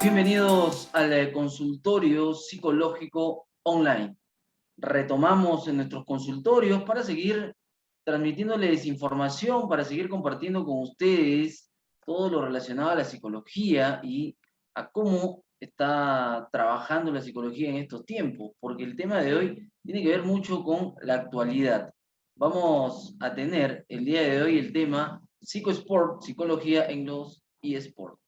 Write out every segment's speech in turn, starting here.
Bienvenidos al consultorio psicológico online. Retomamos en nuestros consultorios para seguir transmitiéndoles información, para seguir compartiendo con ustedes todo lo relacionado a la psicología y a cómo está trabajando la psicología en estos tiempos, porque el tema de hoy tiene que ver mucho con la actualidad. Vamos a tener el día de hoy el tema psicosport, psicología en los eSports.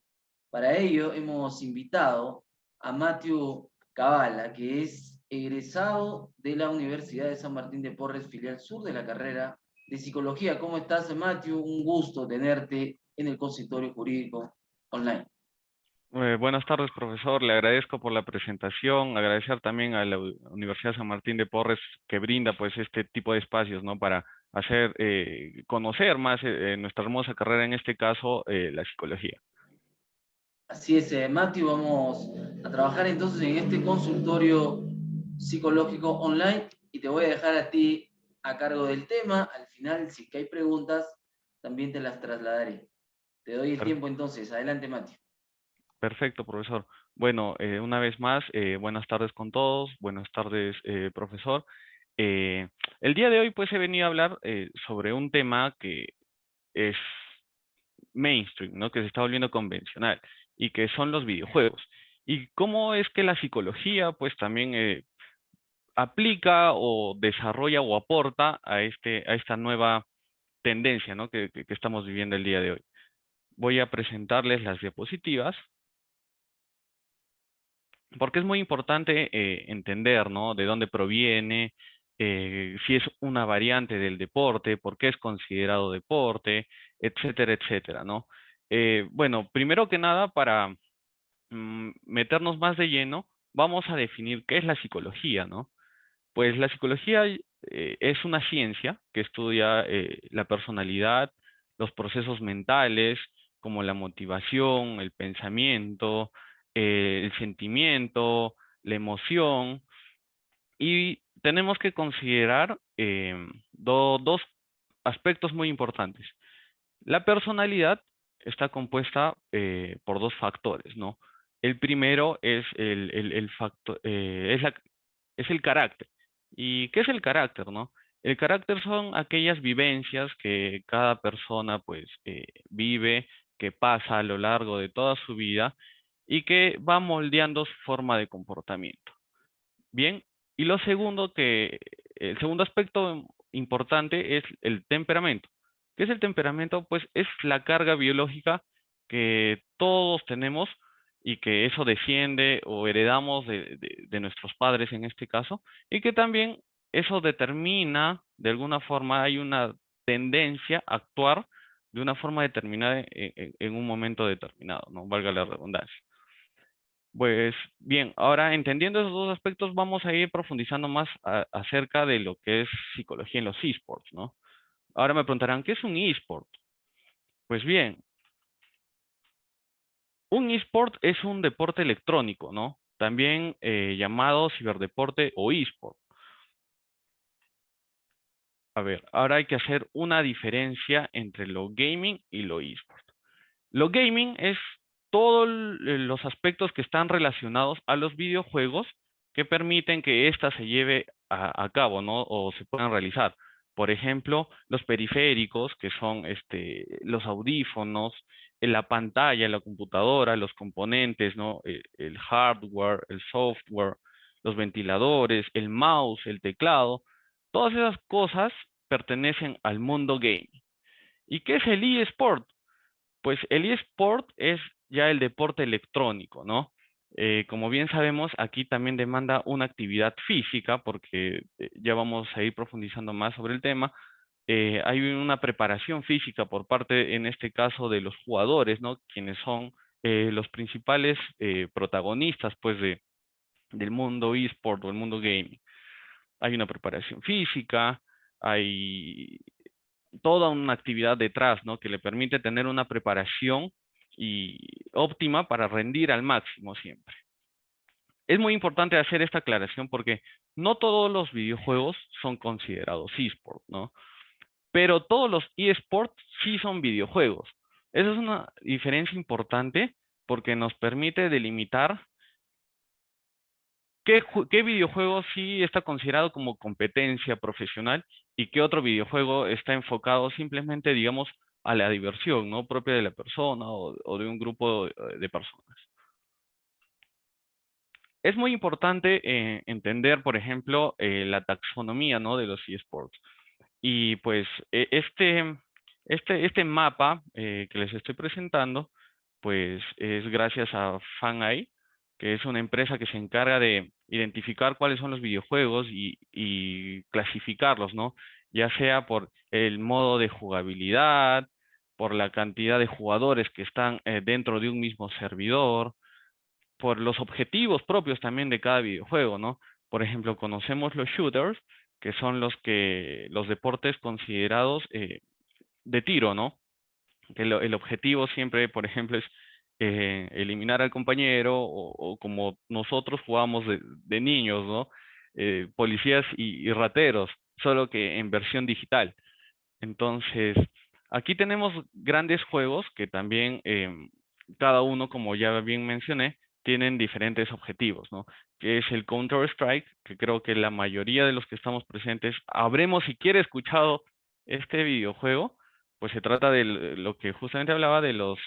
Para ello hemos invitado a Matthew Cabala, que es egresado de la Universidad de San Martín de Porres, filial sur de la carrera de Psicología. ¿Cómo estás, Matthew? Un gusto tenerte en el consultorio jurídico online. Buenas tardes, profesor. Le agradezco por la presentación. Agradecer también a la Universidad San Martín de Porres que brinda pues este tipo de espacios, ¿no? Para hacer conocer más nuestra hermosa carrera, en este caso la psicología. Así es, Matthew, vamos a trabajar entonces en este consultorio psicológico online y te voy a dejar a ti a cargo del tema. Al final, si hay preguntas, también te las trasladaré. Te doy el Per- tiempo entonces. Adelante, Matthew. Perfecto, profesor. Bueno, una vez más, buenas tardes con todos. Buenas tardes, profesor. Eh, el día de hoy pues he venido a hablar sobre un tema que es mainstream, ¿no? Que se está volviendo convencional y que son los videojuegos. Y cómo es que la psicología, pues también aplica o desarrolla o aporta a esta nueva tendencia, ¿no? Que estamos viviendo el día de hoy. Voy a presentarles las diapositivas porque es muy importante entender, ¿no? De dónde proviene, si es una variante del deporte, por qué es considerado deporte, etcétera, etcétera, ¿no? Bueno, primero que nada, para meternos más de lleno, vamos a definir qué es la psicología, ¿no? Pues la psicología es una ciencia que estudia la personalidad, los procesos mentales, como la motivación, el pensamiento, el sentimiento, la emoción, y tenemos que considerar dos aspectos muy importantes. La personalidad está compuesta por dos factores, ¿no? El primero es el factor, es el carácter. ¿Y qué es el carácter, no? El carácter son aquellas vivencias que cada persona, pues, vive, que pasa a lo largo de toda su vida y que va moldeando su forma de comportamiento. Bien, y el segundo aspecto importante es el temperamento. ¿Qué es el temperamento? Pues es la carga biológica que todos tenemos y que eso desciende o heredamos de nuestros padres en este caso, y que también eso determina, de alguna forma, hay una tendencia a actuar de una forma determinada en un momento determinado, ¿no? Valga la redundancia. Pues bien, ahora entendiendo esos dos aspectos, vamos a ir profundizando más acerca de lo que es psicología en los esports, ¿no? Ahora me preguntarán, ¿qué es un esport? Pues bien, un esport es un deporte electrónico, ¿no? También llamado ciberdeporte o esport. A ver, ahora hay que hacer una diferencia entre lo gaming y lo esport. Lo gaming es todos los aspectos que están relacionados a los videojuegos que permiten que ésta se lleve a cabo, ¿no? O se puedan realizar. Por ejemplo, los periféricos, que son los audífonos, la pantalla, la computadora, los componentes, ¿no? El hardware, el software, los ventiladores, el mouse, el teclado, todas esas cosas pertenecen al mundo gaming. ¿Y qué es el eSport? Pues el eSport es ya el deporte electrónico, ¿no? Como bien sabemos, aquí también demanda una actividad física, porque ya vamos a ir profundizando más sobre el tema. Hay una preparación física por parte, en este caso, de los jugadores, ¿no? Quienes son los principales protagonistas, pues, del mundo eSport o el mundo gaming. Hay una preparación física, hay toda una actividad detrás, ¿no? Que le permite tener una preparación y óptima para rendir al máximo siempre. Es muy importante hacer esta aclaración porque no todos los videojuegos son considerados eSport, ¿no? Pero todos los eSports sí son videojuegos. Esa es una diferencia importante porque nos permite delimitar qué videojuego sí está considerado como competencia profesional y qué otro videojuego está enfocado simplemente, digamos, a la diversión, ¿no? Propia de la persona o de un grupo de personas. Es muy importante entender, por ejemplo, la taxonomía, ¿no? De los eSports. Y pues este mapa que les estoy presentando, pues es gracias a FanEye, que es una empresa que se encarga de identificar cuáles son los videojuegos y clasificarlos, ¿no? Ya sea por el modo de jugabilidad, por la cantidad de jugadores que están dentro de un mismo servidor, por los objetivos propios también de cada videojuego, ¿no? Por ejemplo, conocemos los shooters, que son los deportes considerados de tiro, ¿no? Que el objetivo siempre, por ejemplo, es eliminar al compañero o como nosotros jugamos de niños, ¿no? Policías y rateros, solo que en versión digital. Entonces, aquí tenemos grandes juegos que también cada uno, como ya bien mencioné, tienen diferentes objetivos, ¿no? Que es el Counter-Strike, que creo que la mayoría de los que estamos presentes habremos siquiera escuchado este videojuego, pues se trata de lo que justamente hablaba de los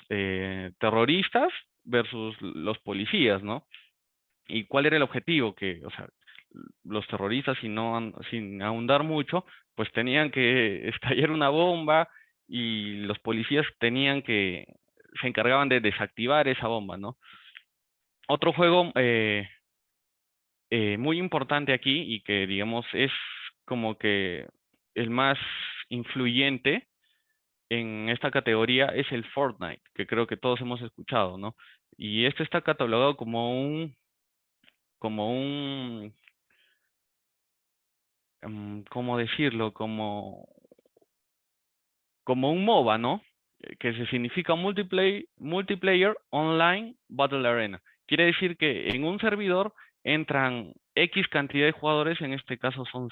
terroristas versus los policías, ¿no? ¿Y cuál era el objetivo? Que, o sea, los terroristas, sin ahondar mucho, pues tenían que estallar una bomba y los policías se encargaban de desactivar esa bomba, ¿no? Otro juego muy importante aquí y que, digamos, es como que el más influyente en esta categoría es el Fortnite, que creo que todos hemos escuchado, ¿no? Y este está catalogado como un ¿cómo decirlo? Como un MOBA, ¿no? Que se significa Multiplayer Online Battle Arena. Quiere decir que en un servidor entran X cantidad de jugadores, en este caso son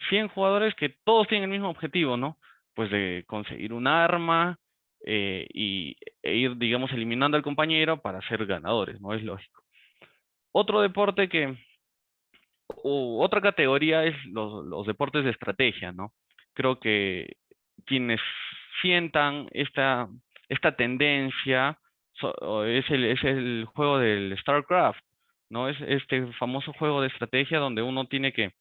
100 jugadores que todos tienen el mismo objetivo, ¿no? Pues de conseguir un arma e ir, digamos, eliminando al compañero para ser ganadores, ¿no? Es lógico. Otro deporte otra categoría es los deportes de estrategia, ¿no? Creo que quienes sientan esta tendencia es el juego del StarCraft, ¿no? Es este famoso juego de estrategia donde uno tiene que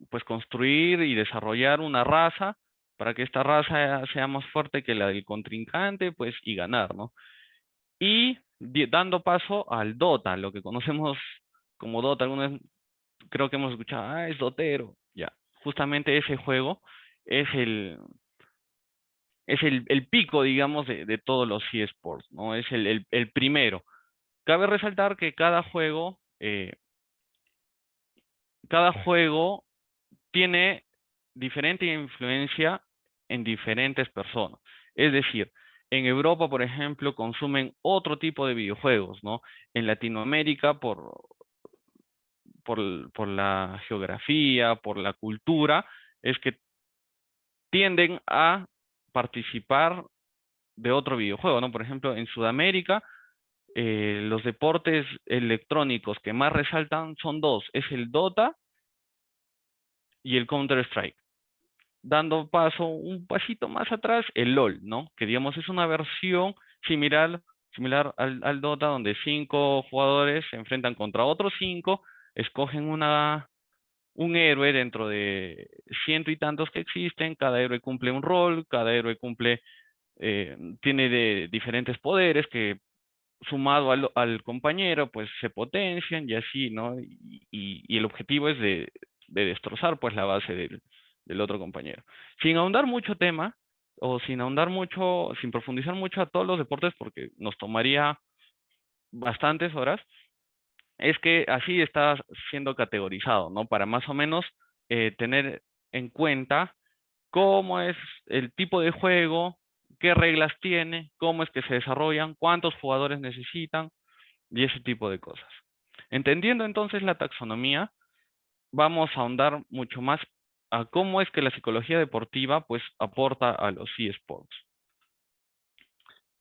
pues construir y desarrollar una raza para que esta raza sea más fuerte que la del contrincante, pues, y ganar, ¿no? Y dando paso al Dota, lo que conocemos como Dota, algunas creo que hemos escuchado, es Dotero, ya. Justamente ese juego es el pico, digamos, de todos los eSports, ¿no? Es el primero. Cabe resaltar que cada juego tiene diferente influencia en diferentes personas. Es decir, en Europa, por ejemplo, consumen otro tipo de videojuegos, ¿no? En Latinoamérica, por la geografía, por la cultura, es que tienden a participar de otro videojuego, ¿no? Por ejemplo, en Sudamérica, los deportes electrónicos que más resaltan son dos, es el Dota y el Counter-Strike. Dando paso un pasito más atrás, el LOL, ¿no? Que digamos es una versión similar al Dota, donde 5 jugadores se enfrentan contra otros 5, escogen un héroe dentro de ciento y tantos que existen, cada héroe cumple un rol, cada héroe tiene de diferentes poderes que sumado al compañero, pues se potencian y así, ¿no? Y el objetivo es de destrozar pues la base del otro compañero. Sin ahondar mucho tema, o sin profundizar mucho a todos los deportes, porque nos tomaría bastantes horas, es que así está siendo categorizado, ¿no? Para más o menos tener en cuenta cómo es el tipo de juego, qué reglas tiene, cómo es que se desarrollan, cuántos jugadores necesitan y ese tipo de cosas. Entendiendo entonces la taxonomía, vamos a ahondar mucho más a cómo es que la psicología deportiva pues aporta a los eSports.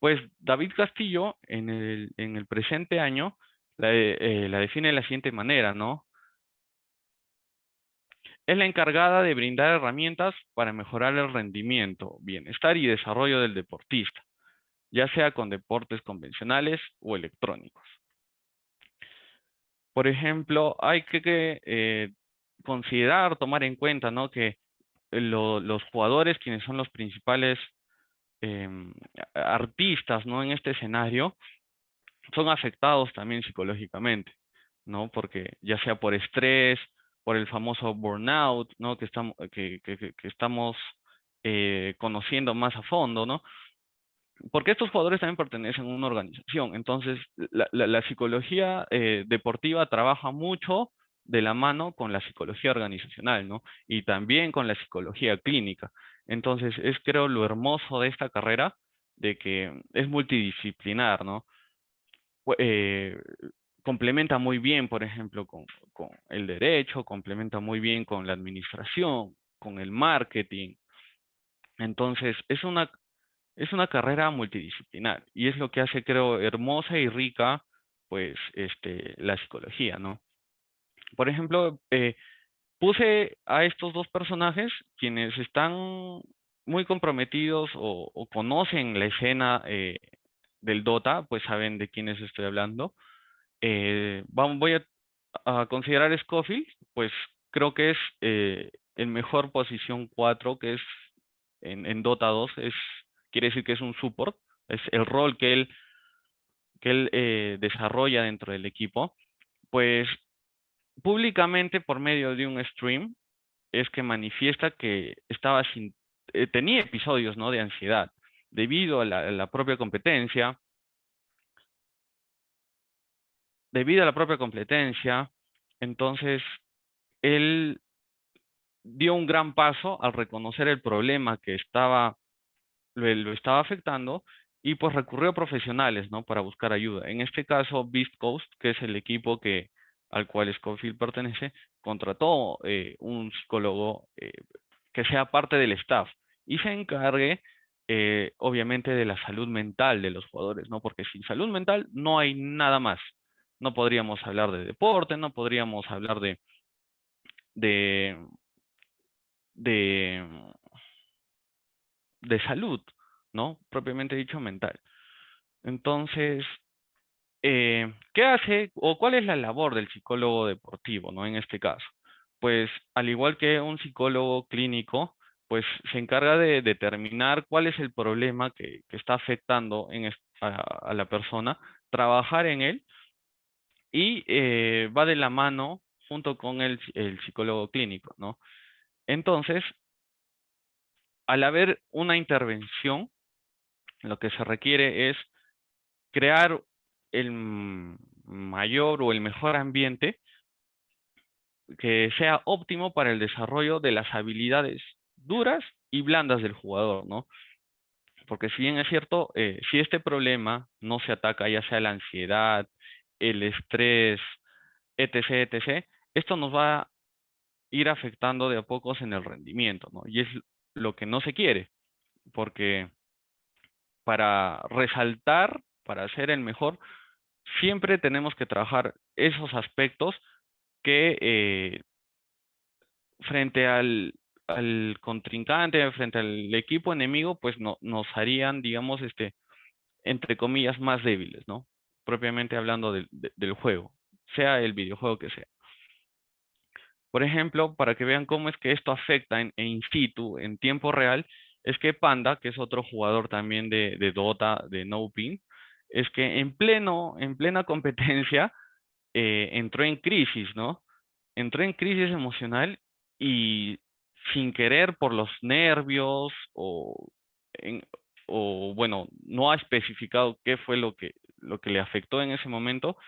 Pues David Castillo en el presente año la define de la siguiente manera, ¿no? Es la encargada de brindar herramientas para mejorar el rendimiento, bienestar y desarrollo del deportista, ya sea con deportes convencionales o electrónicos. Por ejemplo, hay que considerar, tomar en cuenta, ¿no? Que los jugadores, quienes son los principales em, artistas, ¿no? En este escenario, son afectados también psicológicamente, ¿no? Porque ya sea por estrés, por el famoso burnout, ¿no? Que estamos conociendo más a fondo, ¿no? Porque estos jugadores también pertenecen a una organización. Entonces, la psicología deportiva trabaja mucho de la mano con la psicología organizacional, ¿no? Y también con la psicología clínica. Entonces, es creo lo hermoso de esta carrera, de que es multidisciplinar, ¿no? Pu- eh, Complementa muy bien, por ejemplo, con el derecho, complementa muy bien con la administración, con el marketing. Entonces, es una carrera multidisciplinar y es lo que hace, creo, hermosa y rica, pues, la psicología, ¿no? Por ejemplo, puse a estos dos personajes, quienes están muy comprometidos o conocen la escena del Dota, pues saben de quiénes estoy hablando. Voy a considerar Scofield, pues creo que es el mejor posición 4 que es en Dota 2, quiere decir que es un support, es el rol que él desarrolla dentro del equipo. Pues públicamente por medio de un stream es que manifiesta que tenía episodios, ¿no? De ansiedad debido a la propia competencia, debido a la propia competencia. Entonces él dio un gran paso al reconocer el problema que lo estaba afectando y pues recurrió a profesionales, ¿no? Para buscar ayuda. En este caso, Beast Coast, que es el equipo al cual Scofield pertenece, contrató un psicólogo que sea parte del staff y se encargue, obviamente, de la salud mental de los jugadores, ¿no? Porque sin salud mental no hay nada más. No podríamos hablar de deporte, no podríamos hablar de, de, de salud, ¿no? Propiamente dicho, mental. Entonces, ¿qué hace o cuál es la labor del psicólogo deportivo, ¿no? En este caso, pues al igual que un psicólogo clínico, pues se encarga de determinar cuál es el problema que está afectando a la persona, trabajar en él y va de la mano junto con el psicólogo clínico, ¿no? Entonces, al haber una intervención, lo que se requiere es crear el mayor o el mejor ambiente que sea óptimo para el desarrollo de las habilidades duras y blandas del jugador, ¿no? Porque si bien es cierto, si este problema no se ataca, ya sea la ansiedad, el estrés, etc., etc., esto nos va a ir afectando de a pocos en el rendimiento, ¿no? Y es lo que no se quiere, porque para resaltar, para ser el mejor, siempre tenemos que trabajar esos aspectos que frente al contrincante, frente al equipo enemigo, pues no, nos harían, digamos, entre comillas, más débiles, ¿no? Propiamente hablando del juego, sea el videojuego que sea. Por ejemplo, para que vean cómo es que esto afecta in situ, en tiempo real, es que Panda, que es otro jugador también de Dota, de NoPin, es que en plena competencia, entró en crisis, ¿no? Entró en crisis emocional y sin querer por los nervios en- o bueno, no ha especificado qué fue lo que le afectó en ese momento,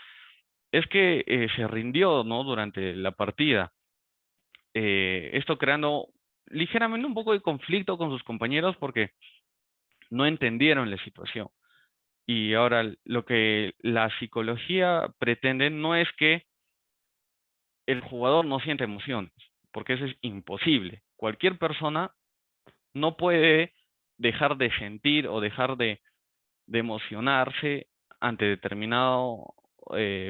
es que se rindió, ¿no? Durante la partida. Esto creando ligeramente un poco de conflicto con sus compañeros porque no entendieron la situación. Y ahora lo que la psicología pretende no es que el jugador no siente emociones, porque eso es imposible. Cualquier persona no puede dejar de sentir o dejar emocionarse ante determinado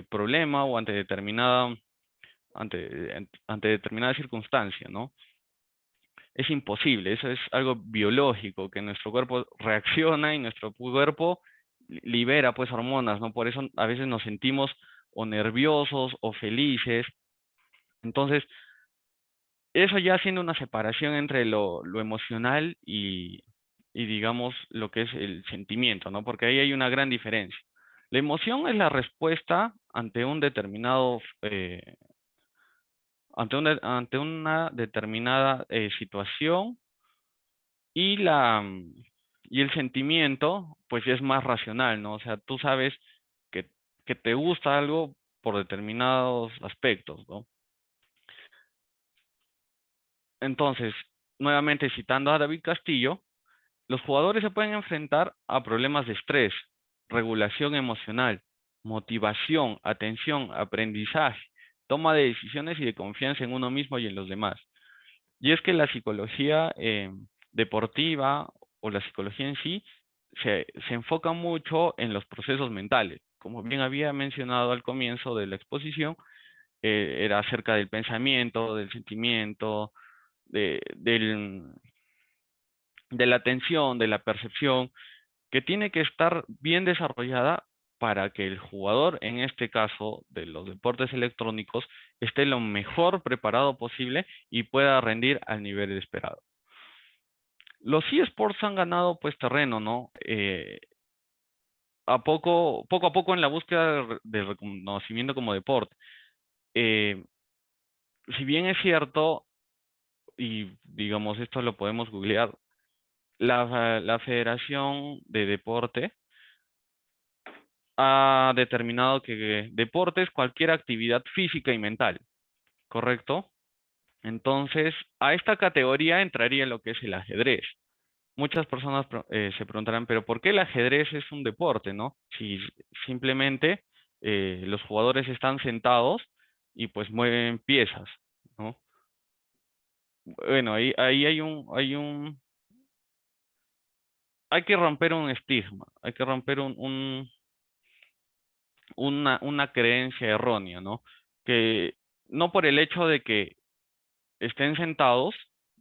problema o ante determinada circunstancia, ¿no? Es imposible, eso es algo biológico, que nuestro cuerpo reacciona y nuestro cuerpo libera pues hormonas, ¿no? Por eso a veces nos sentimos o nerviosos o felices. Entonces, eso ya haciendo una separación entre lo emocional y digamos lo que es el sentimiento, ¿no? Porque ahí hay una gran diferencia. La emoción es la respuesta ante un determinado ante una determinada situación y y el sentimiento, pues ya es más racional, ¿no? O sea, tú sabes que, que te gusta algo por determinados aspectos, ¿no? Entonces, nuevamente citando a David Castillo, los jugadores se pueden enfrentar a problemas de estrés, regulación emocional, motivación, atención, aprendizaje, toma de decisiones y de confianza en uno mismo y en los demás. Y es que la psicología deportiva o la psicología en sí se enfoca mucho en los procesos mentales. Como bien había mencionado al comienzo de la exposición, era acerca del pensamiento, del sentimiento, de, del, de la atención, de la percepción, que tiene que estar bien desarrollada para que el jugador, en este caso de los deportes electrónicos, esté lo mejor preparado posible y pueda rendir al nivel esperado. Los eSports han ganado pues terreno, ¿no? Poco a poco en la búsqueda de reconocimiento como deporte. Eh, si bien es cierto, y digamos esto lo podemos googlear, la Federación de Deporte ha determinado que deporte es cualquier actividad física y mental, ¿correcto? Entonces, a esta categoría entraría lo que es el ajedrez. Muchas personas se preguntarán, pero ¿por qué el ajedrez es un deporte, no? Si simplemente los jugadores están sentados y pues mueven piezas, ¿no? Bueno, ahí hay que romper un estigma, hay que romper una creencia errónea, ¿no? Que no por el hecho de que estén sentados,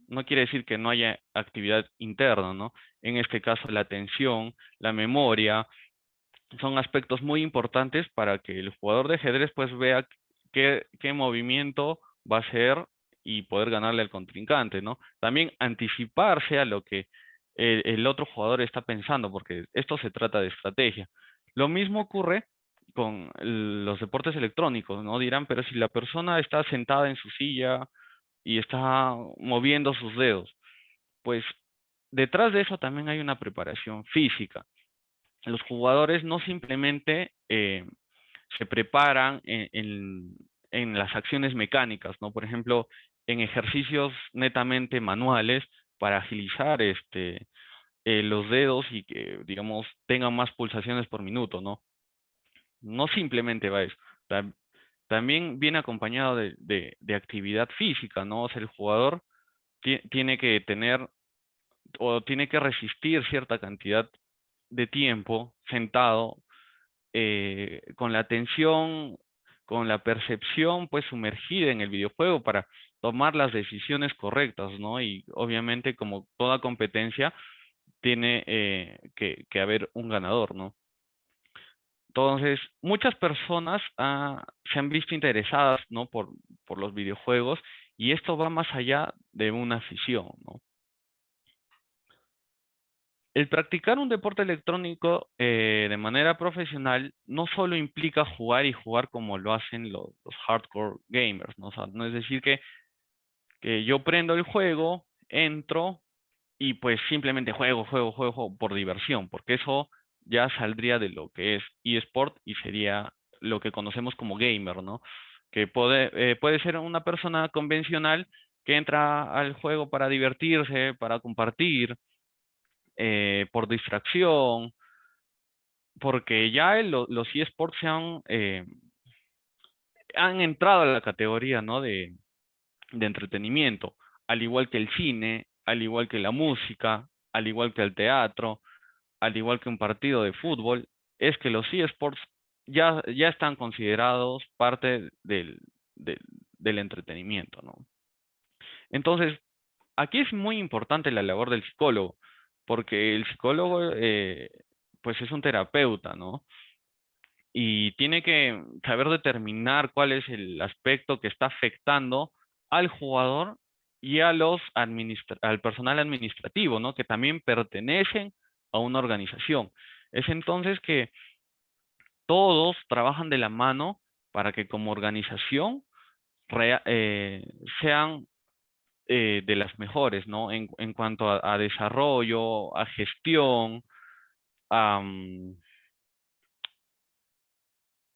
no quiere decir que no haya actividad interna, ¿no? En este caso, la atención, la memoria, son aspectos muy importantes para que el jugador de ajedrez pues vea qué movimiento va a hacer y poder ganarle al contrincante, ¿no? También anticiparse a lo que el otro jugador está pensando, porque esto se trata de estrategia. Lo mismo ocurre con los deportes electrónicos, ¿no? Dirán, pero si la persona está sentada en su silla y está moviendo sus dedos, pues detrás de eso también hay una preparación física. Los jugadores no simplemente se preparan en las acciones mecánicas, ¿no? Por ejemplo, en ejercicios netamente manuales para agilizar los dedos y que, digamos, tengan más pulsaciones por minuto, ¿no? No simplemente va eso. Tam- También viene acompañado de actividad física, ¿no? O sea, el jugador tiene que tener o tiene que resistir cierta cantidad de tiempo sentado con la atención, con la percepción pues sumergida en el videojuego para tomar las decisiones correctas, ¿no? Y obviamente como toda competencia tiene que haber un ganador, ¿no? Entonces, muchas personas se han visto interesadas, ¿no? Por los videojuegos y esto va más allá de una afición, ¿no? El practicar un deporte electrónico de manera profesional no solo implica jugar y jugar como lo hacen los hardcore gamers, ¿no? O sea, no es decir que yo prendo el juego, entro y pues simplemente juego por diversión, porque eso ya saldría de lo que es eSport y sería lo que conocemos como gamer, ¿no? Que puede ser una persona convencional que entra al juego para divertirse, para compartir, por distracción, porque ya los eSports han entrado a la categoría, ¿no? de entretenimiento, al igual que el cine, al igual que la música, al igual que el teatro. al igual que un partido de fútbol, es que los eSports ya están considerados parte del, del entretenimiento, ¿no? Entonces, aquí es muy importante la labor del psicólogo, porque el psicólogo, pues es un terapeuta, ¿no? Y tiene que saber determinar cuál es el aspecto que está afectando al jugador y a al personal administrativo, ¿no? Que también pertenecen a una organización. Es entonces que todos trabajan de la mano para que como organización sean de las mejores, ¿no? En cuanto a desarrollo, a gestión, a,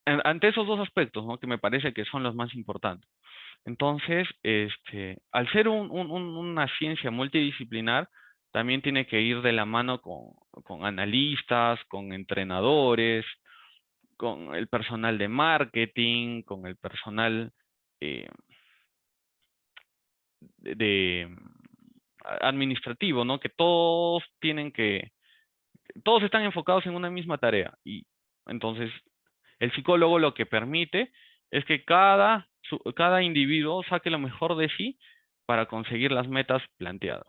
ante esos dos aspectos, ¿no? Que me parece que son los más importantes. Entonces, al ser una ciencia multidisciplinar, también tiene que ir de la mano con analistas, con entrenadores, con el personal de marketing, con el personal eh, de administrativo, ¿no? Que todos están enfocados en una misma tarea. Y entonces, el psicólogo lo que permite es que cada individuo saque lo mejor de sí para conseguir las metas planteadas.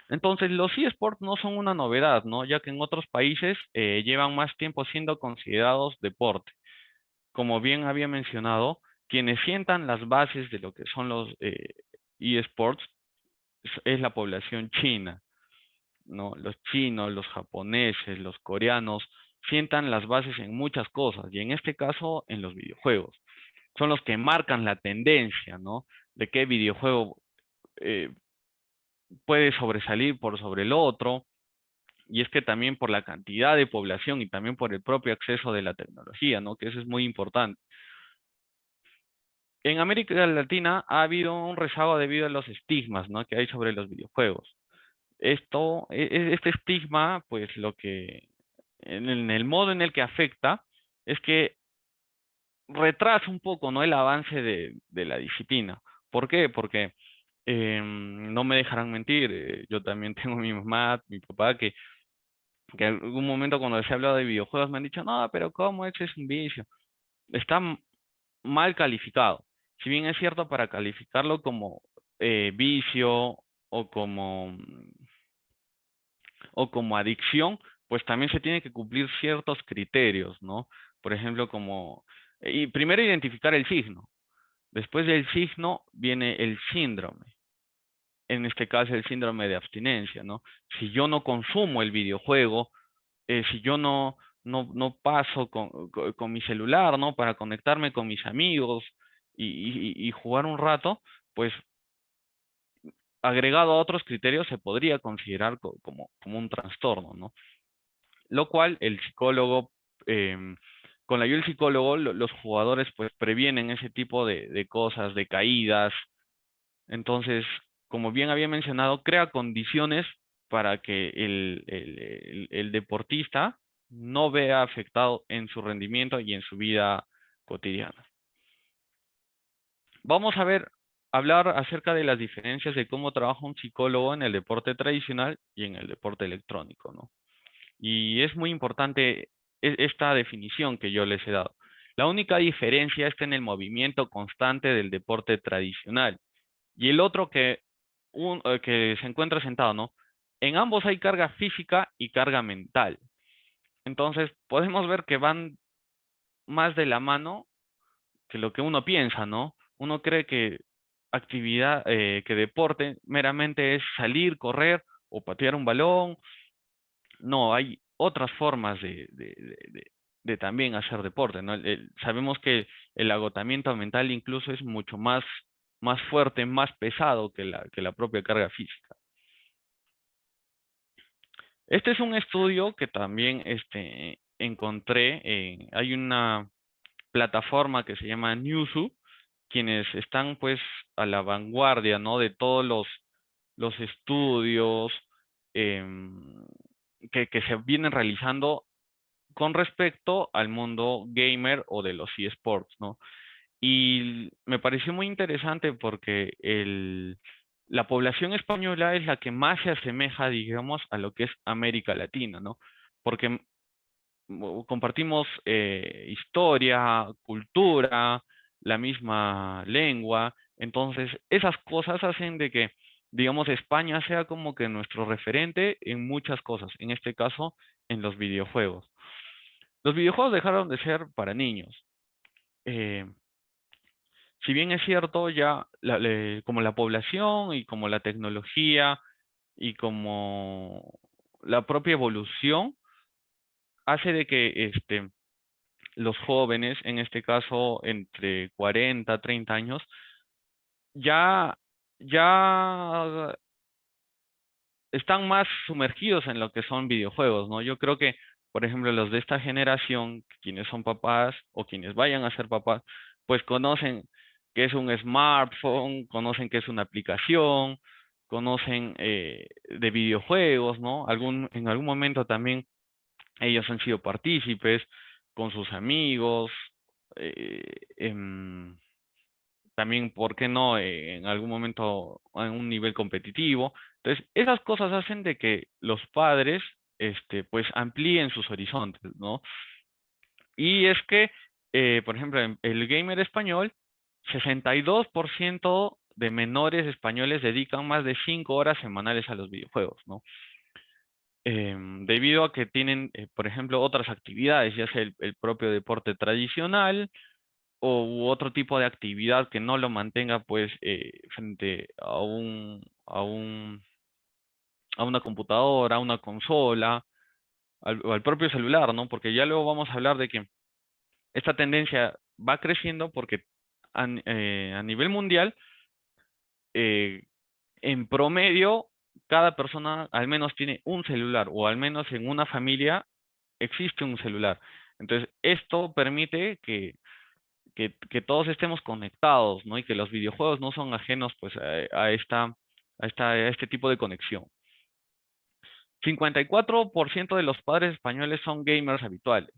Entonces, los eSports no son una novedad, ¿no? Ya que en otros países llevan más tiempo siendo considerados deporte. Como bien había mencionado, quienes sientan las bases de lo que son los eSports es la población china, ¿no? Los chinos, los japoneses, los coreanos sientan las bases en muchas cosas, y en este caso en los videojuegos. Son los que marcan la tendencia, ¿no? De qué videojuego eh, puede sobresalir por sobre el otro, y es que también por la cantidad de población y también por el propio acceso de la tecnología, ¿no? Que eso es muy importante. En América Latina ha habido un rezago debido a los estigmas, ¿no? Que hay sobre los videojuegos. Este estigma, pues lo que, en el modo en el que afecta, es que retrasa un poco, ¿no? El avance de la disciplina. ¿Por qué? Porque no me dejarán mentir, yo también tengo mi mamá, mi papá, que en algún momento cuando se ha hablado de videojuegos me han dicho, no, pero ¿cómo ese es un vicio? Está mal calificado. Si bien es cierto, para calificarlo como vicio o como adicción, pues también se tiene que cumplir ciertos criterios, ¿no? Por ejemplo, y primero identificar el signo. Después del signo viene el síndrome. En este caso, el síndrome de abstinencia, ¿no? Si yo no consumo el videojuego, si yo no paso con mi celular, ¿no? Para conectarme con mis amigos y jugar un rato, pues agregado a otros criterios se podría considerar como un trastorno, ¿no? Lo cual el psicólogo, con la ayuda del psicólogo, los jugadores pues previenen ese tipo de cosas, de caídas. Entonces, como bien había mencionado, crea condiciones para que el deportista no vea afectado en su rendimiento y en su vida cotidiana. Vamos a hablar acerca de las diferencias de cómo trabaja un psicólogo en el deporte tradicional y en el deporte electrónico, ¿no? Y es muy importante esta definición que yo les he dado. La única diferencia está en el movimiento constante del deporte tradicional y el otro que se encuentra sentado, ¿no? En ambos hay carga física y carga mental. Entonces, podemos ver que van más de la mano que lo que uno piensa, ¿no? Uno cree que que deporte meramente es salir, correr o patear un balón. No, hay otras formas de también hacer deporte, ¿no? Sabemos que el agotamiento mental incluso es mucho más fuerte, más pesado que la propia carga física. Este es un estudio que también encontré. Hay una plataforma que se llama Newzoo, quienes están pues a la vanguardia, ¿no? De todos los estudios em, que se vienen realizando con respecto al mundo gamer o de los eSports, ¿no? Y me pareció muy interesante porque la población española es la que más se asemeja, digamos, a lo que es América Latina, ¿no? Porque compartimos historia, cultura, la misma lengua. Entonces, esas cosas hacen de que, digamos, España sea como que nuestro referente en muchas cosas, en este caso, en los videojuegos. Los videojuegos dejaron de ser para niños. Eh, si bien es cierto, ya como la población y como la tecnología y como la propia evolución hace de que los jóvenes, en este caso entre 40 30 años, ya, ya están más sumergidos en lo que son videojuegos, ¿no? Yo creo que, por ejemplo, los de esta generación, quienes son papás o quienes vayan a ser papás, pues conocen qué es un smartphone, conocen qué es una aplicación, conocen de videojuegos, ¿no? En algún momento también ellos han sido partícipes con sus amigos, eh, em, también, ¿por qué no? En algún momento en un nivel competitivo. Entonces, esas cosas hacen de que los padres, pues amplíen sus horizontes, ¿no? Y es que, por ejemplo, en el gamer español, 62% de menores españoles dedican más de 5 horas semanales a los videojuegos, ¿no? Debido a que tienen, por ejemplo, otras actividades, ya sea el propio deporte tradicional, o u otro tipo de actividad que no lo mantenga pues frente a una computadora, a una consola, o al propio celular, ¿no? Porque ya luego vamos a hablar de que esta tendencia va creciendo porque a nivel mundial, eh, en promedio, cada persona al menos tiene un celular, o al menos en una familia existe un celular. Entonces, esto permite que todos estemos conectados, ¿no? Y que los videojuegos no son ajenos, pues, a este tipo de conexión. 54% de los padres españoles son gamers habituales.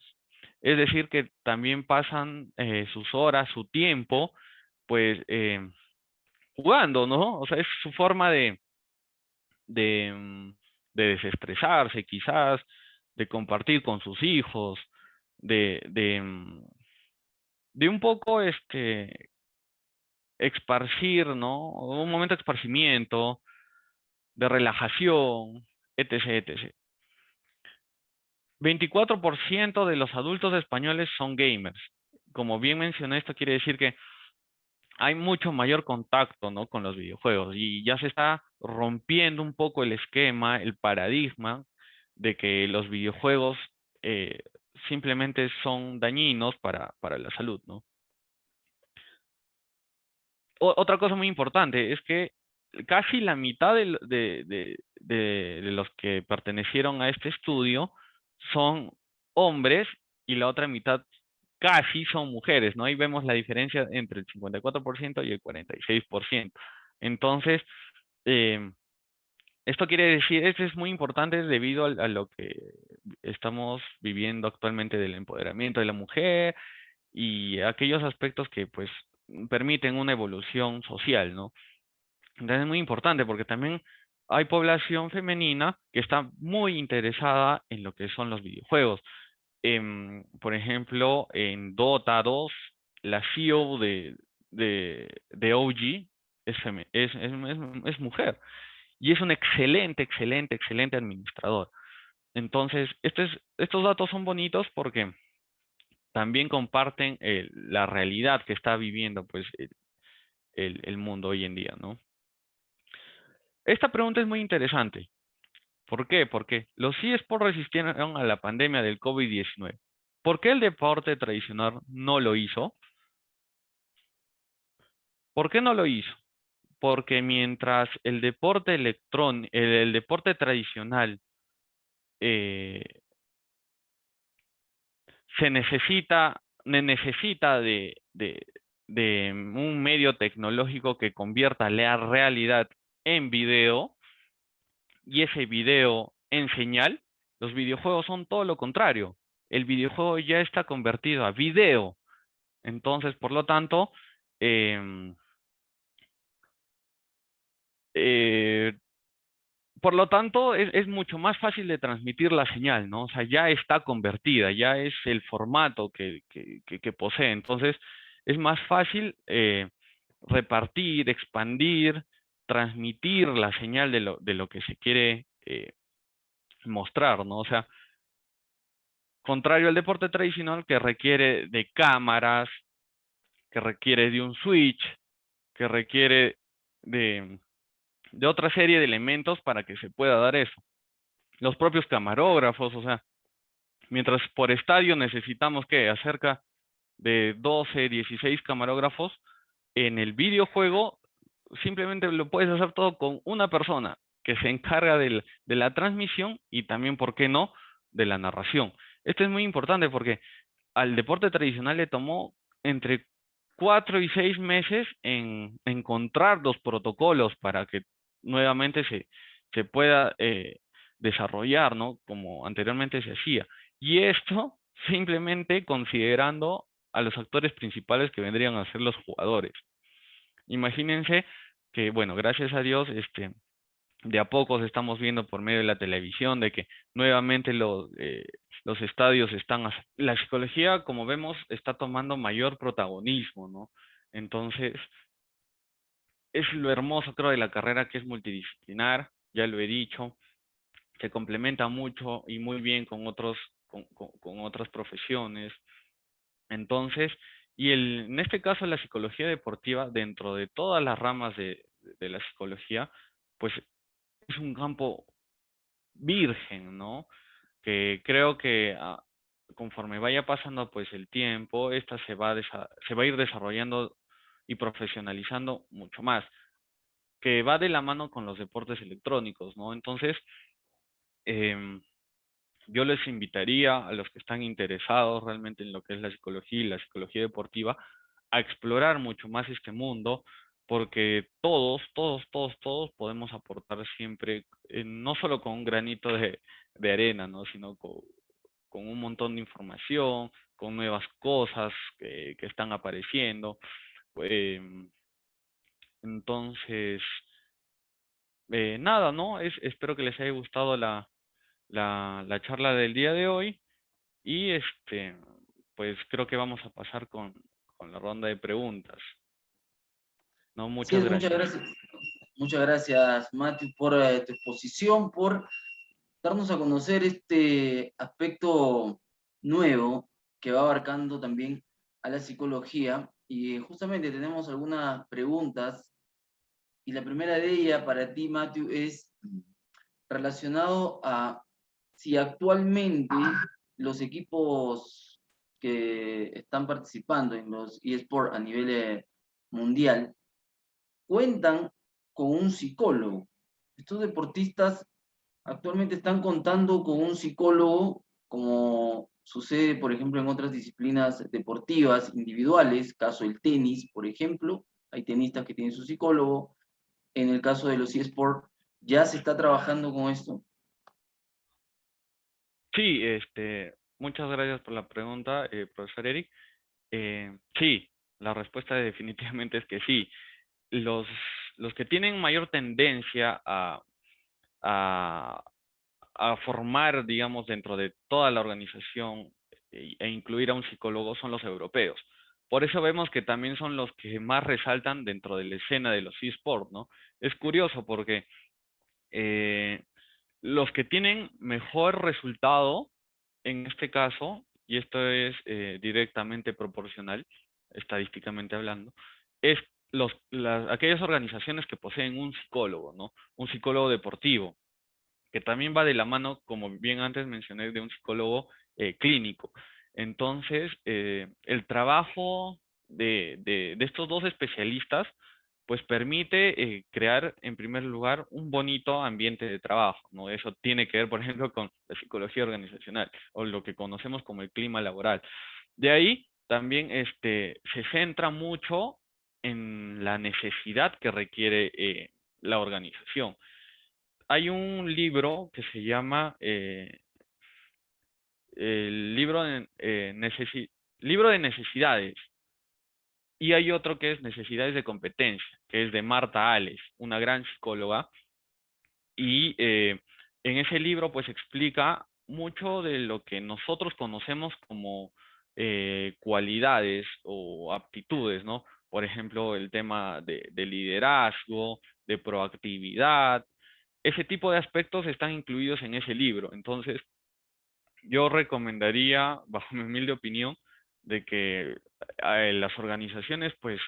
Es decir, que también pasan sus horas, su tiempo, pues, jugando, ¿no? O sea, es su forma de, mm, de desestresarse, quizás, de compartir con sus hijos, de un poco, esparcir, ¿no? Un momento de esparcimiento, de relajación, etc., etc. 24% de los adultos españoles son gamers. Como bien mencioné, esto quiere decir que hay mucho mayor contacto, ¿no? Con los videojuegos y ya se está rompiendo un poco el esquema, el paradigma de que los videojuegos eh, simplemente son dañinos para la salud, ¿no? Otra cosa muy importante es que casi la mitad de los que pertenecieron a este estudio son hombres y la otra mitad casi son mujeres, ¿no? Ahí vemos la diferencia entre el 54% y el 46%. Entonces, eh, esto quiere decir, esto es muy importante debido a lo que estamos viviendo actualmente del empoderamiento de la mujer y aquellos aspectos que pues permiten una evolución social, ¿no? Entonces es muy importante porque también hay población femenina que está muy interesada en lo que son los videojuegos. Por ejemplo, en Dota 2, la CEO de OG es mujer y es un excelente, excelente, excelente administrador. Entonces, estos datos son bonitos porque también comparten la realidad que está viviendo pues el mundo hoy en día, ¿no? Esta pregunta es muy interesante. ¿Por qué? Porque los eSports resistieron a la pandemia del COVID-19. ¿Por qué el deporte tradicional no lo hizo? ¿Por qué no lo hizo? Porque mientras el deporte el deporte tradicional eh, necesita de un medio tecnológico que convierta la realidad en video y ese video en señal, los videojuegos son todo lo contrario. El videojuego ya está convertido a video. Entonces, por lo tanto, em, Eh, por lo tanto, es mucho más fácil de transmitir la señal, ¿no? O sea, ya está convertida, ya es el formato que posee. Entonces, es más fácil repartir, expandir, transmitir la señal de lo que se quiere mostrar, ¿no? O sea, contrario al deporte tradicional que requiere de cámaras, que requiere de un switch, que requiere de, de otra serie de elementos para que se pueda dar eso. Los propios camarógrafos, o sea, mientras por estadio necesitamos que acerca de 12, 16 camarógrafos, en el videojuego simplemente lo puedes hacer todo con una persona que se encarga de la transmisión y también, ¿por qué no?, de la narración. Esto es muy importante porque al deporte tradicional le tomó entre 4 y 6 meses en encontrar los protocolos para que nuevamente se pueda desarrollar, ¿no? Como anteriormente se hacía. Y esto simplemente considerando a los actores principales que vendrían a ser los jugadores. Imagínense que, bueno, gracias a Dios, de a poco estamos viendo por medio de la televisión de que nuevamente los estadios están... La psicología, como vemos, está tomando mayor protagonismo, ¿no? Entonces, es lo hermoso, creo, de la carrera que es multidisciplinar, ya lo he dicho, se complementa mucho y muy bien con con otras profesiones. Entonces, en este caso la psicología deportiva, dentro de todas las ramas de la psicología, pues es un campo virgen, ¿no? Que creo que conforme vaya pasando pues el tiempo, esta se va a ir desarrollando y profesionalizando mucho más, que va de la mano con los deportes electrónicos, ¿no? Entonces, em, yo les invitaría a los que están interesados realmente en lo que es la psicología y la psicología deportiva a explorar mucho más este mundo, porque todos podemos aportar siempre, no solo con un granito de arena, ¿no? Sino con un montón de información, con nuevas cosas que están apareciendo. Em, entonces, nada, ¿no? Espero que les haya gustado la charla del día de hoy. Y pues creo que vamos a pasar con la ronda de preguntas. No, Sí, muchas muchas gracias. gracias. Muchas gracias, Matthew, por tu exposición, por darnos a conocer este aspecto nuevo que va abarcando también a la psicología. Y justamente tenemos algunas preguntas. Y la primera de ellas para ti, Matthew, es relacionado a si actualmente los equipos que están participando en los eSports a nivel mundial cuentan con un psicólogo. Estos deportistas actualmente están contando con un psicólogo, como sucede, por ejemplo, en otras disciplinas deportivas individuales, caso el tenis, por ejemplo, hay tenistas que tienen su psicólogo. En el caso de los eSports, ¿ya se está trabajando con esto? Sí, muchas gracias por la pregunta, profesor Eric. Sí, la respuesta definitivamente es que sí. Los, los que tienen mayor tendencia a, a formar, digamos, dentro de toda la organización e incluir a un psicólogo son los europeos. Por eso vemos que también son los que más resaltan dentro de la escena de los eSports, ¿no? Es curioso porque eh, los que tienen mejor resultado, en este caso, y esto es directamente proporcional, estadísticamente hablando, es aquellas organizaciones que poseen un psicólogo, ¿no? Un psicólogo deportivo, que también va de la mano, como bien antes mencioné, de un psicólogo clínico. Entonces, el trabajo de estos dos especialistas, pues permite crear, en primer lugar, un bonito ambiente de trabajo, ¿no? Eso tiene que ver, por ejemplo, con la psicología organizacional o lo que conocemos como el clima laboral. De ahí también se centra mucho en la necesidad que requiere la organización. Hay un libro que se llama el libro libro de necesidades, Y hay otro que es Necesidades de Competencia, que es de Marta Ales, una gran psicóloga. Y en ese libro pues explica mucho de lo que nosotros conocemos como cualidades o aptitudes, ¿no? Por ejemplo, el tema de liderazgo, de proactividad. Ese tipo de aspectos están incluidos en ese libro. Entonces, yo recomendaría, bajo mi humilde opinión, de que las organizaciones, pues,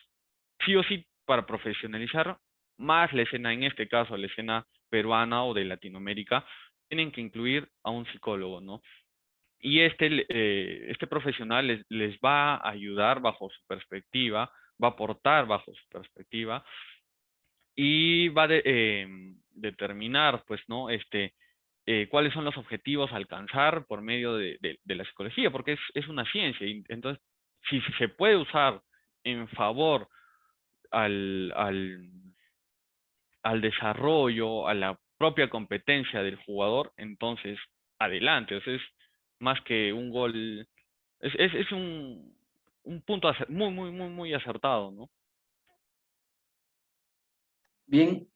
sí o sí, para profesionalizar más la escena, en este caso, la escena peruana o de Latinoamérica, tienen que incluir a un psicólogo, ¿no? Y este profesional les va a ayudar bajo su perspectiva, va a aportar bajo su perspectiva y va a determinar, pues, ¿no? Cuáles son los objetivos a alcanzar por medio de la psicología, porque es una ciencia. Y entonces, si se puede usar en favor al, al, al desarrollo, a la propia competencia del jugador, entonces, adelante. O sea, es más que un gol, es un punto muy, muy, muy, muy acertado, ¿no? Bien,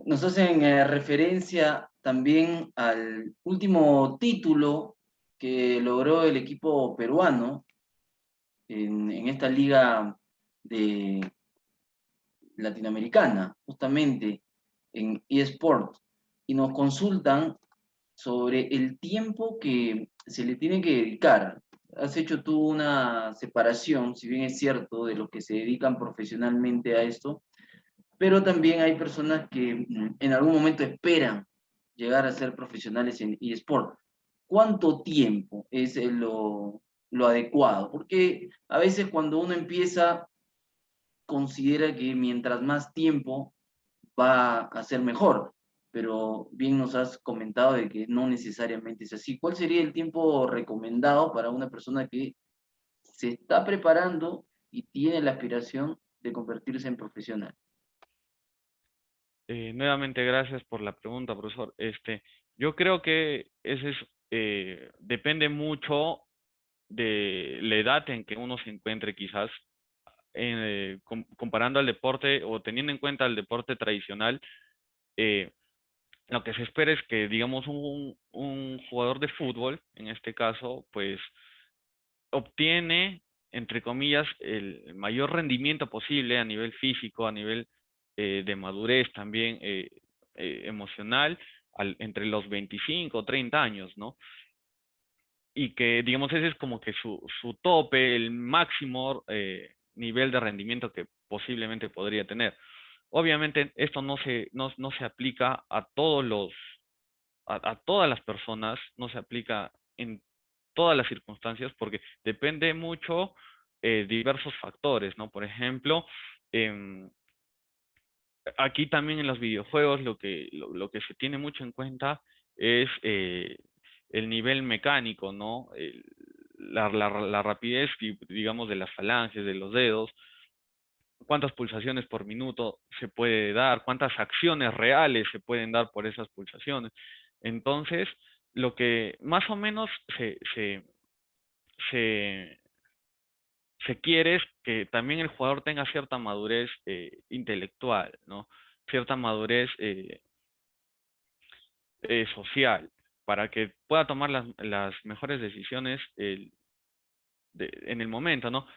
nos hacen referencia también al último título que logró el equipo peruano en esta liga de latinoamericana, justamente en eSport, y nos consultan sobre el tiempo que se le tiene que dedicar. Has hecho tú una separación, si bien es cierto, de los que se dedican profesionalmente a esto, pero también hay personas que en algún momento esperan llegar a ser profesionales en eSport. ¿Cuánto tiempo es lo adecuado? Porque a veces cuando uno empieza, considera que mientras más tiempo va a ser mejor, pero bien nos has comentado de que no necesariamente es así. ¿Cuál sería el tiempo recomendado para una persona que se está preparando y tiene la aspiración de convertirse en profesional? Nuevamente, gracias por la pregunta, profesor. Yo creo que depende mucho de la edad en que uno se encuentre, quizás, comparando al deporte o teniendo en cuenta el deporte tradicional. eh, lo que se espera es que, digamos, un jugador de fútbol, en este caso, pues obtiene, entre comillas, el mayor rendimiento posible a nivel físico, a nivel de madurez también emocional, entre los 25 o 30 años, ¿no? Y que, digamos, ese es como que su tope, el máximo nivel de rendimiento que posiblemente podría tener. Obviamente, esto no se aplica a a todas las personas, no se aplica en todas las circunstancias porque depende mucho diversos factores, ¿no? Por ejemplo, em, aquí también en los videojuegos lo que se tiene mucho en cuenta es el nivel mecánico, ¿no? La rapidez, digamos, de las falanges, de los dedos, cuántas pulsaciones por minuto se puede dar, cuántas acciones reales se pueden dar por esas pulsaciones. Entonces, lo que más o menos se, se quiere es que también el jugador tenga cierta madurez intelectual, ¿no? Cierta madurez social, para que pueda tomar las mejores decisiones en el momento, ¿no?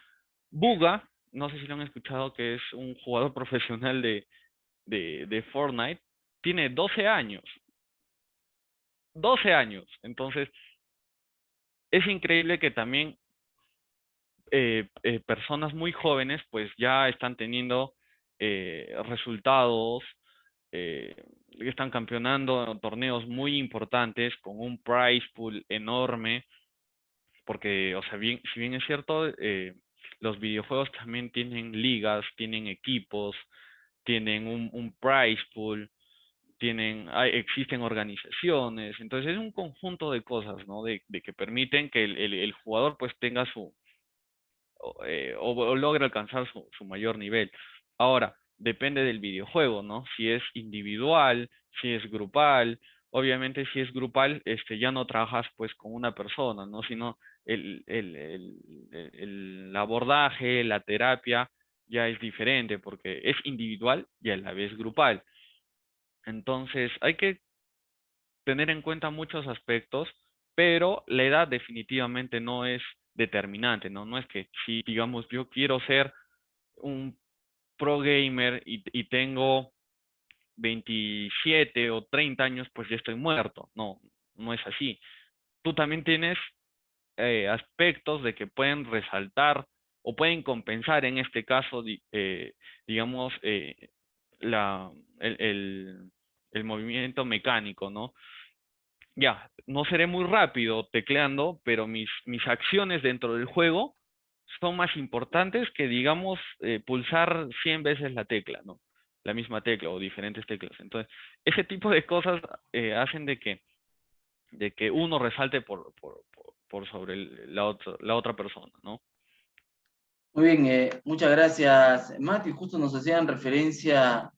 Buga, no sé si lo han escuchado, que es un jugador profesional de Fortnite, tiene 12 años. 12 años. Entonces, es increíble que también personas muy jóvenes pues ya están teniendo resultados, eh, están campeonando en torneos muy importantes con un prize pool enorme, porque, o sea, bien, si bien es cierto, los videojuegos también tienen ligas, tienen equipos, tienen un prize pool, existen organizaciones, entonces es un conjunto de cosas, ¿no? De que permiten que el jugador pues tenga o logre alcanzar su mayor nivel. Ahora, depende del videojuego, ¿no? Si es individual, si es grupal. Obviamente, si es grupal, ya no trabajas pues con una persona, ¿no? Sino el abordaje, la terapia ya es diferente porque es individual y a la vez grupal. Entonces, hay que tener en cuenta muchos aspectos, pero la edad definitivamente no es determinante, ¿no? No es que si, digamos, yo quiero ser un pro gamer y tengo 27 o 30 años, pues ya estoy muerto. No, no es así. Tú también tienes aspectos de que pueden resaltar o pueden compensar en este caso, digamos, la, el, el, el movimiento mecánico, ¿no? Ya, no seré muy rápido tecleando, pero mis acciones dentro del juego son más importantes que, digamos, pulsar 100 veces la tecla, ¿no? La misma tecla o diferentes teclas. Entonces, ese tipo de cosas hacen de que uno resalte por sobre la otra persona, ¿no? Muy bien, muchas gracias, Mati. Justo nos hacían referencia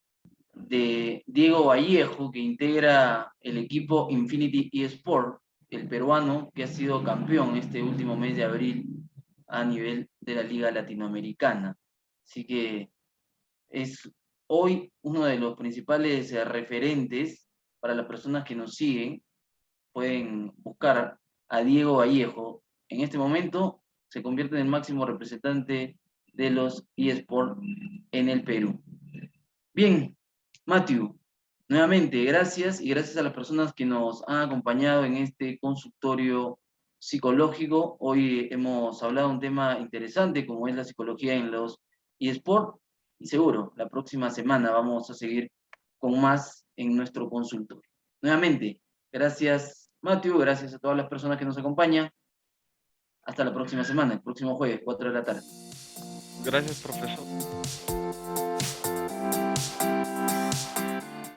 de Diego Vallejo, que integra el equipo Infinity eSport, el peruano que ha sido campeón este último mes de abril a nivel de la Liga Latinoamericana. Así que es hoy uno de los principales referentes para las personas que nos siguen. Pueden buscar a Diego Vallejo. En este momento se convierte en el máximo representante de los eSports en el Perú. Bien, Matthew, nuevamente gracias y gracias a las personas que nos han acompañado en este consultorio psicológico. Hoy hemos hablado de un tema interesante como es la psicología en los eSports y seguro la próxima semana vamos a seguir con más en nuestro consultorio. Nuevamente, gracias Matthew, gracias a todas las personas que nos acompañan. Hasta la próxima semana, el próximo jueves, 4 de la tarde. Gracias, profesor.